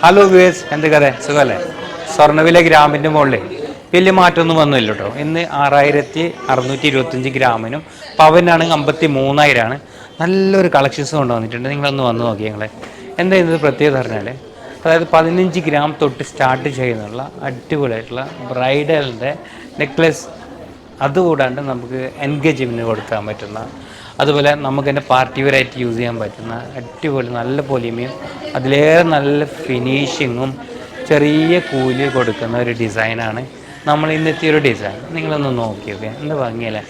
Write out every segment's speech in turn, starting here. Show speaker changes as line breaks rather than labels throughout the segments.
Hello വിവേസ്, എന്തൊക്കെ സുഖമല്ലേ? സ്വർണ്ണവില ഗ്രാമിൻ്റെ മുകളിൽ വലിയ മാറ്റമൊന്നും വന്നില്ല കേട്ടോ. ഇന്ന് 6625 ഗ്രാമിനും പവനാണ് 53,000. നല്ലൊരു കളക്ഷൻസ് കൊണ്ടുവന്നിട്ടുണ്ട്. നിങ്ങളൊന്ന് വന്ന് നോക്കി. ഞങ്ങളെ എന്താ ഇത് പ്രത്യേകത പറഞ്ഞാൽ, അതായത് 15 ഗ്രാം തൊട്ട് സ്റ്റാർട്ട് ചെയ്യുന്നുള്ള അടിപൊളിയായിട്ടുള്ള ബ്രൈഡലിൻ്റെ നെക്ലെസ്, അതുകൂടാണ്ട് നമുക്ക് എൻഗേജ്മെൻറ്റിന് കൊടുക്കാൻ പറ്റുന്ന, അതുപോലെ നമുക്ക് തന്നെ പാർട്ടി വെയറായിട്ട് യൂസ് ചെയ്യാൻ പറ്റുന്ന അടിപൊളി നല്ല പൊലിമയും അതിലേറെ നല്ല ഫിനിഷിങ്ങും ചെറിയ കൂലി കൊടുക്കുന്ന ഒരു ഡിസൈനാണ് നമ്മൾ ഇന്നത്തെ ഒരു ഡിസൈൻ. നിങ്ങളൊന്ന് നോക്കിയൊക്കെ എന്താ ഭംഗിയല്ലേ?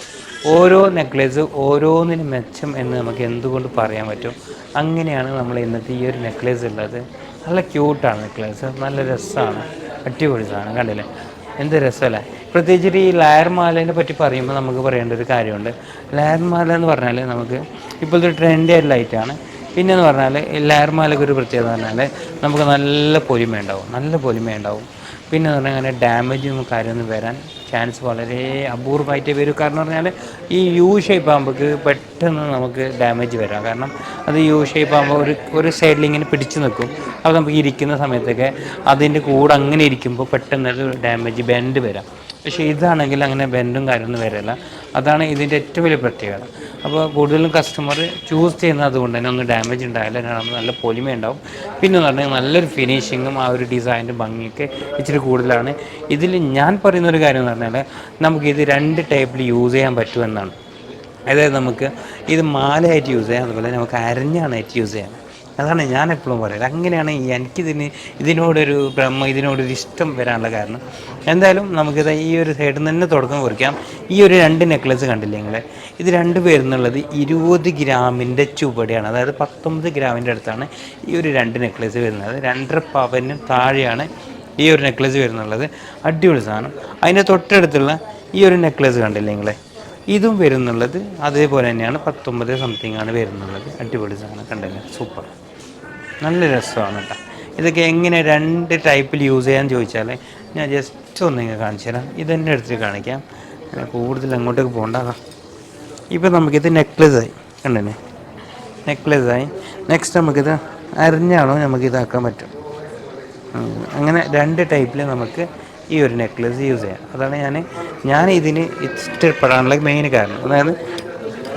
ഓരോ നെക്ലേസ് ഓരോന്നിനും മെച്ചം എന്ന് നമുക്ക് എന്തുകൊണ്ട് പറയാൻ പറ്റും. അങ്ങനെയാണ് നമ്മൾ ഇന്നത്തെ ഈ ഒരു നെക്ലേസ് ഉള്ളത്. നല്ല ക്യൂട്ടാണ് നെക്ലേസ്, നല്ല രസമാണ്, അടിപൊളി സാധനം. കണ്ടില്ലേ എന്ത് രസമല്ലേ? പ്രത്യേകിച്ചിട്ട് ഈ ലെയർ മാലേനെ പറ്റി പറയുമ്പോൾ നമുക്ക് പറയേണ്ട ഒരു കാര്യമുണ്ട്. ലെയർ മാല എന്ന് പറഞ്ഞാൽ നമുക്ക് ഇപ്പോഴത്തെ ട്രെൻഡി ലൈറ്റാണ്. പിന്നെയെന്ന് പറഞ്ഞാൽ ഈ ലെയർ മാലയ്ക്ക് ഒരു പ്രത്യേകത പറഞ്ഞാൽ നമുക്ക് നല്ല പൊലിമ ഉണ്ടാവും, നല്ല പൊലിമ ഉണ്ടാവും. പിന്നെ എന്ന് പറഞ്ഞാൽ അങ്ങനെ ഡാമേജും കാര്യമൊന്നും വരാൻ ചാൻസ് വളരെ അപൂർവമായിട്ട് വരും. കാരണം പറഞ്ഞാൽ ഈ യു ഷേപ്പ് ആകുമ്പോൾ പെട്ടെന്ന് നമുക്ക് ഡാമേജ് വരാം. കാരണം അത് യു ഷേപ്പ് ആകുമ്പോൾ ഒരു സൈഡിൽ ഇങ്ങനെ പിടിച്ചു നിൽക്കും. അപ്പോൾ നമുക്ക് ഇരിക്കുന്ന സമയത്തൊക്കെ അതിൻ്റെ കൂടെ അങ്ങനെ ഇരിക്കുമ്പോൾ പെട്ടെന്ന് ഡാമേജ് ബെൻഡ് വരാം. പക്ഷേ ഇതാണെങ്കിൽ അങ്ങനെ ബെൻഡും കാര്യമൊന്നും വരില്ല. അതാണ് ഇതിൻ്റെ ഏറ്റവും വലിയ പ്രത്യേകത. അപ്പോൾ കൂടുതലും കസ്റ്റമർ ചൂസ് ചെയ്യുന്നത് അതുകൊണ്ട് തന്നെ ഒന്നും ഡാമേജ് ഉണ്ടാവില്ല. കാരണം നല്ല പൊലിമ ഉണ്ടാവും. പിന്നെ എന്ന് പറഞ്ഞാൽ നല്ലൊരു ഫിനിഷിങ്ങും ആ ഒരു ഡിസൈൻ്റെ ഭംഗിയൊക്കെ ഇച്ചിരി കൂടുതലാണ്. ഇതിൽ ഞാൻ പറയുന്നൊരു കാര്യം എന്ന് പറഞ്ഞാൽ നമുക്കിത് 2 ടൈപ്പിൽ യൂസ് ചെയ്യാൻ പറ്റുമെന്നാണ്. അതായത് നമുക്ക് ഇത് മാലയായിട്ട് യൂസ് ചെയ്യാം, അതുപോലെ നമുക്ക് അരഞ്ഞാണായിട്ട് യൂസ് ചെയ്യാം. അതാണ് ഞാൻ എപ്പോഴും പറയുന്നത്. അങ്ങനെയാണ് ഇതിനോടൊരു ഇതിനോടൊരു ഇഷ്ടം വരാനുള്ള കാരണം. എന്തായാലും നമുക്കിത് ഈ ഒരു സൈഡിൽ നിന്ന് തന്നെ തുടക്കം കുറിക്കാം. ഈ ഒരു 2 നെക്ലസ് കണ്ടില്ലേ നിങ്ങൾ? ഇത് 2 പേരുന്നുള്ളത് 20 ഗ്രാമിൻ്റെ ചുവടെയാണ്. അതായത് 19 ഗ്രാമിൻ്റെ അടുത്താണ് ഈ ഒരു 2 നെക്ലസ് വരുന്നത്. 2.5 പവന് താഴെയാണ് ഈ ഒരു നെക്ലസ് വരുന്നുള്ളത്. അടിപൊളി സാധനം. അതിൻ്റെ തൊട്ടടുത്തുള്ള ഈ ഒരു നെക്ലസ് കണ്ടില്ലേ നിങ്ങൾ? ഇതും വരുന്നുള്ളത് അതേപോലെ തന്നെയാണ്, 19 സംതിങ് ആണ് വരുന്നുള്ളത്. അടിപൊളി സാധനം കണ്ടില്ലേ? സൂപ്പർ, നല്ല രസമാണ് കേട്ടോ. ഇതൊക്കെ എങ്ങനെ 2 ടൈപ്പിൽ യൂസ് ചെയ്യാൻ ചോദിച്ചാൽ ഞാൻ ജസ്റ്റ് ഒന്ന് ഇങ്ങനെ കാണിച്ചു തരാം. ഇതെന്നെ എടുത്ത് കാണിക്കാം, കൂടുതൽ അങ്ങോട്ടേക്ക് പോകണ്ട. ഇപ്പോൾ നമുക്കിത് നെക്ലസ്സായി കണ്ടേ? നെക്ലസ്സായി. നെക്സ്റ്റ് നമുക്കിത് അരിഞ്ഞാണോ നമുക്കിതാക്കാൻ പറ്റും. അങ്ങനെ 2 ടൈപ്പിൽ നമുക്ക് ഈ ഒരു നെക്ലസ് യൂസ് ചെയ്യാം. അതാണ് ഞാൻ ഇതിന് ഇഷ്ടപ്പെടാനുള്ള മെയിൻ കാരണം. അതായത്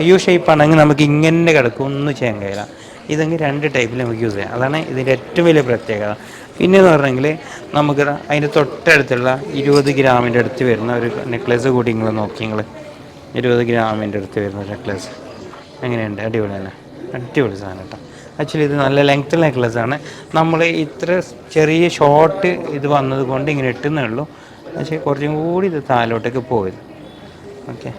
യു ഷേപ്പ് ആണെങ്കിൽ നമുക്ക് ഇങ്ങനെ കിടക്കും, ഒന്നും ചെയ്യാൻ കഴിയില്ല. ഇതെങ്കിൽ 2 ടൈപ്പിൽ നമുക്ക് യൂസ് ചെയ്യാം. അതാണ് ഇതിൻ്റെ ഏറ്റവും വലിയ പ്രത്യേകത. പിന്നെയെന്ന് പറഞ്ഞെങ്കിൽ നമുക്ക് അതിൻ്റെ തൊട്ടടുത്തുള്ള 20 ഗ്രാമിൻ്റെ അടുത്ത് വരുന്ന ഒരു നെക്ലസ് കൂടി നിങ്ങൾ നോക്കി. 20 ഗ്രാമിൻ്റെ അടുത്ത് വരുന്ന നെക്ലസ് എങ്ങനെയുണ്ട്? അടിപൊളിയല്ലേ? അടിപൊളി സാധനം കേട്ടോ. ആക്ച്വലി ഇത് നല്ല ലെങ്ത്തുള്ള നെക്ലസ്സാണ്. നമ്മൾ ഇത്ര ചെറിയ ഷോർട്ട് ഇത് വന്നത് കൊണ്ട് ഇങ്ങനെ ഇട്ടുന്നേ ഉള്ളൂ. പക്ഷേ കുറച്ചും കൂടി ഇത് താഴോട്ടേക്ക് പോയത്. ഓക്കെ,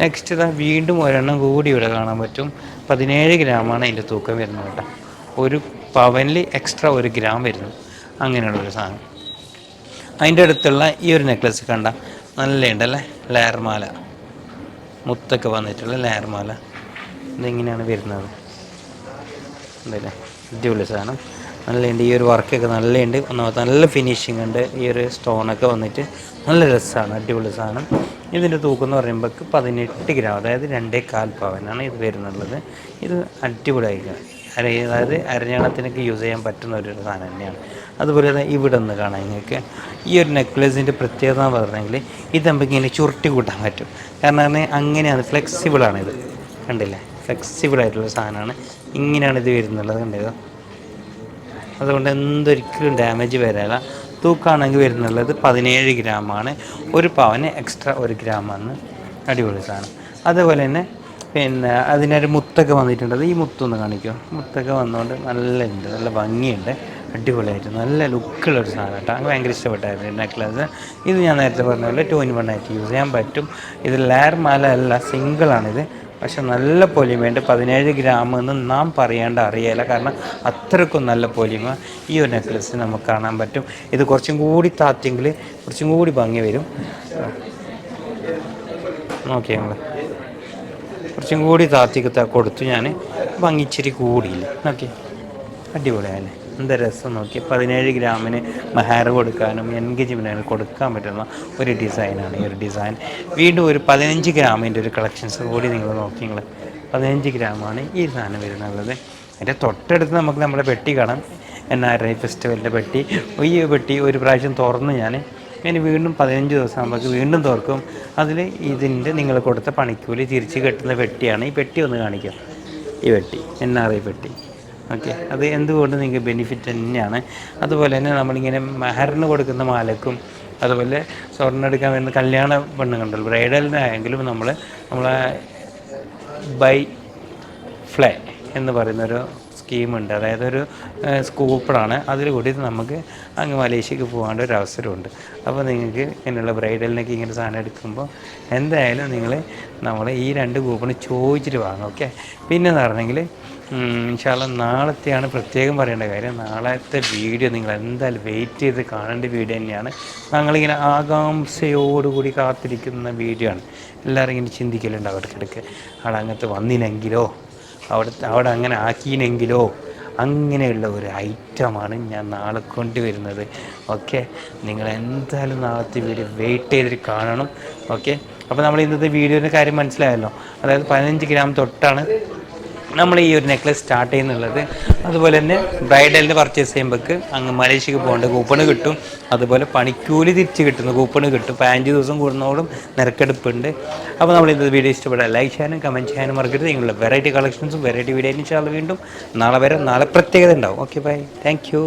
നെക്സ്റ്റ് ഇതാ വീണ്ടും ഒരെണ്ണം കൂടി ഇവിടെ കാണാൻ പറ്റും. 17 ഗ്രാമാണ് അതിൻ്റെ തൂക്കം വരുന്നത് കേട്ടോ. ഒരു പവനിൽ എക്സ്ട്രാ 1 ഗ്രാം വരുന്നു. അങ്ങനെയുള്ളൊരു സാധനം. അതിൻ്റെ അടുത്തുള്ള ഈ ഒരു നെക്ലസ് കണ്ട നല്ലുണ്ടല്ലേ? ലെയർ മാല, മുത്തൊക്കെ വന്നിട്ടുള്ള ലെയർ മാല. ഇതെങ്ങനെയാണ് വരുന്നത്? എന്തല്ലേ അടിപൊളി സാധനം, നല്ലുണ്ട്. ഈ ഒരു വർക്കൊക്കെ നല്ലുണ്ട്. ഒന്നാമത്തെ നല്ല ഫിനിഷിംഗ് ഉണ്ട്. ഈ ഒരു സ്റ്റോണൊക്കെ വന്നിട്ട് നല്ല രസമാണ്, അടിപൊളി സാധനം. ഇതിൻ്റെ തൂക്കം എന്ന് പറയുമ്പോൾ 18 ഗ്രാം, അതായത് 2.25 പവനാണ് ഇത് വരുന്നുള്ളത്. ഇത് അടിപൊളിയായിരിക്കും. അതായത് അരഞ്ഞാണത്തിനൊക്കെ യൂസ് ചെയ്യാൻ പറ്റുന്ന ഒരു സാധനം തന്നെയാണ്. അതുപോലെ തന്നെ ഇവിടെ നിന്ന് കാണാം നിങ്ങൾക്ക് ഈ ഒരു നെക്ലേസിൻ്റെ പ്രത്യേകത എന്ന് പറഞ്ഞെങ്കിൽ ഇത് നമുക്ക് ഇങ്ങനെ ചുരുട്ടി കൂട്ടാൻ പറ്റും. കാരണം അങ്ങനെയാണ്, ഫ്ലെക്സിബിളാണിത്. കണ്ടില്ലേ? ഫ്ലെക്സിബിളായിട്ടുള്ള സാധനമാണ്. ഇങ്ങനെയാണ് ഇത് വരുന്നുള്ളത്, കണ്ടത്? അതുകൊണ്ട് എന്തൊരിക്കലും ഡാമേജ് വരില്ല. തൂക്കാണെങ്കിൽ വരുന്നുള്ളത് 17 ഗ്രാമാണ്. 1 പവന് എക്സ്ട്രാ 1 ഗ്രാമാണ്. അടിപൊളി സാധനം. അതുപോലെ തന്നെ പിന്നെ അതിനൊരു മുത്തൊക്കെ വന്നിട്ടുണ്ട്. ഈ മുത്തൊന്ന് കാണിക്കുമോ? മുത്തൊക്കെ വന്നുകൊണ്ട് നല്ലുണ്ട്, നല്ല ഭംഗിയുണ്ട്, അടിപൊളിയായിട്ട് നല്ല ലുക്കുള്ളൊരു സാധനം കേട്ടോ. അങ്ങനെ ഭയങ്കര ഇഷ്ടപ്പെട്ടായിരുന്നു നെക്ലസ്. ഇത് ഞാൻ നേരത്തെ പറഞ്ഞ പോലെ 2 in 1 ആയിട്ട് യൂസ് ചെയ്യാൻ പറ്റും. ഇത് ലെയർ മാല അല്ല, സിംഗിളാണിത്. പക്ഷെ നല്ല പൊലിമയുണ്ട്. 17 ഗ്രാം എന്ന് നാം പറയേണ്ട അറിയില്ല. കാരണം അത്രയ്ക്കും നല്ല പൊലിമ ഈ ഒരു നെക്ലസ് നമുക്ക് കാണാൻ പറ്റും. ഇത് കുറച്ചും കൂടി താത്തിയെങ്കിൽ കുറച്ചും കൂടി ഭംഗി വരും. നോക്കിയാൽ നമ്മൾ കുറച്ചും കൂടി താത്തിക്ക് കൊടുത്തു ഞാൻ, ഭംഗിച്ചിരി കൂടിയില്ല. ഓക്കെ, അടിപൊളിയായല്ലേ? എന്താ രസം നോക്കി. 17 ഗ്രാമിന് മഹാർ കൊടുക്കാനും എൻഗേജ്മെൻറ്റിന് കൊടുക്കാൻ പറ്റുന്ന ഒരു ഡിസൈനാണ് ഈ ഒരു ഡിസൈൻ. വീണ്ടും ഒരു 15 ഗ്രാമിൻ്റെ ഒരു കളക്ഷൻസ് കൂടി നിങ്ങൾ നോക്കി. 15 ഗ്രാമാണ് ഈ സാധനം വരുന്നുള്ളത്. അതിൻ്റെ തൊട്ടടുത്ത് നമുക്ക് നമ്മുടെ പെട്ടി കാണാം. NRI ഫെസ്റ്റിവലിൻ്റെ പെട്ടി. ഈ പെട്ടി ഒരു പ്രാവശ്യം തുറന്ന് ഞാൻ ഇനി വീണ്ടും 15 ദിവസം ആകുമ്പോൾ വീണ്ടും തുറക്കും. അതിൽ ഇതിൻ്റെ നിങ്ങൾ കൊടുത്ത പണിക്കൂലി തിരിച്ച് കെട്ടുന്ന പെട്ടിയാണ്. ഈ പെട്ടി ഒന്ന് കാണിക്കാം. ഈ പെട്ടി NRI പെട്ടി. ഓക്കെ, അത് എന്തുകൊണ്ട് നിങ്ങൾക്ക് ബെനിഫിറ്റ് തന്നെയാണ്. അതുപോലെ തന്നെ നമ്മളിങ്ങനെ മെഹറിന് കൊടുക്കുന്ന മാലക്കും അതുപോലെ സ്വർണ്ണം എടുക്കാൻ വരുന്ന കല്യാണ പെണ്ണുങ്ങളുണ്ടല്ലോ, ബ്രൈഡലിനായെങ്കിലും നമ്മളെ ബൈ ഫ്ലേ എന്ന് പറയുന്നൊരു സ്കീമുണ്ട്. അതായത് ഒരു കൂപ്പണാണ്. അതിൽ കൂടി നമുക്ക് അങ്ങ് മലേഷ്യക്ക് പോകാണ്ട ഒരു അവസരമുണ്ട്. അപ്പോൾ നിങ്ങൾക്ക് ഇങ്ങനെയുള്ള ബ്രൈഡലിനൊക്കെ ഇങ്ങനെ സാധനം എടുക്കുമ്പോൾ എന്തായാലും നമ്മൾ ഈ 2 കൂപ്പൺ ചോദിച്ചിട്ട് വാങ്ങും. ഓക്കെ, പിന്നെന്ന് പറഞ്ഞെങ്കിൽ ഇൻഷാല്ലാ നാളത്തെയാണ് പ്രത്യേകം പറയേണ്ട കാര്യം. നാളത്തെ വീഡിയോ നിങ്ങൾ എന്തായാലും വെയിറ്റ് ചെയ്ത് കാണേണ്ട വീഡിയോ തന്നെയാണ്. ഞങ്ങളിങ്ങനെ ആകാംക്ഷയോടുകൂടി കാത്തിരിക്കുന്ന വീഡിയോ ആണ്. എല്ലാവരും ഇങ്ങനെ ചിന്തിക്കലുണ്ട്, അവിടേക്കിടയ്ക്ക് അവിടെ അങ്ങനത്തെ വന്നിനെങ്കിലോ, അവിടെ അങ്ങനെ ആക്കിയിനെങ്കിലോ, അങ്ങനെയുള്ള ഒരു ഐറ്റമാണ് ഞാൻ നാളെ കൊണ്ടുവരുന്നത്. ഓക്കെ, നിങ്ങൾ എന്തായാലും നാളത്തെ വീഡിയോ വെയിറ്റ് ചെയ്തിട്ട് കാണണം. ഓക്കെ, അപ്പോൾ നമ്മൾ ഇന്നത്തെ വീഡിയോയുടെ കാര്യം മനസ്സിലായല്ലോ. അതായത് 15 ഗ്രാം തൊട്ടാണ് നമ്മൾ ഈ ഒരു നെക്ലസ് സ്റ്റാർട്ട് ചെയ്യുന്നുള്ളത്. അതുപോലെ തന്നെ ബ്രൈഡലിന് പർച്ചേസ് ചെയ്യുമ്പോൾക്ക് അങ്ങ് മലേഷ്യക്ക് പോകേണ്ട കൂപ്പണ് കിട്ടും. അതുപോലെ പണിക്കൂലി തിരിച്ച് കിട്ടുന്ന കൂപ്പണ് കിട്ടും. 15 ദിവസം കൂടുന്നതോടും നിരക്കെടുപ്പുണ്ട്. അപ്പോൾ നമ്മൾ ഇന്നത്തെ വീഡിയോ ഇഷ്ടപ്പെട്ടാൽ ലൈക്ക് ചെയ്യാനും കമൻറ്റ് ചെയ്യാനും മറക്കരുത്. നിങ്ങളുടെ വെറൈറ്റി കളക്ഷൻസും വെറൈറ്റി വീഡിയോ ഇൻഷാല്ലാ വീണ്ടും നാളെ വരെ. നാളെ പ്രത്യേകത ഉണ്ടാവും. Okay, bye, thank U.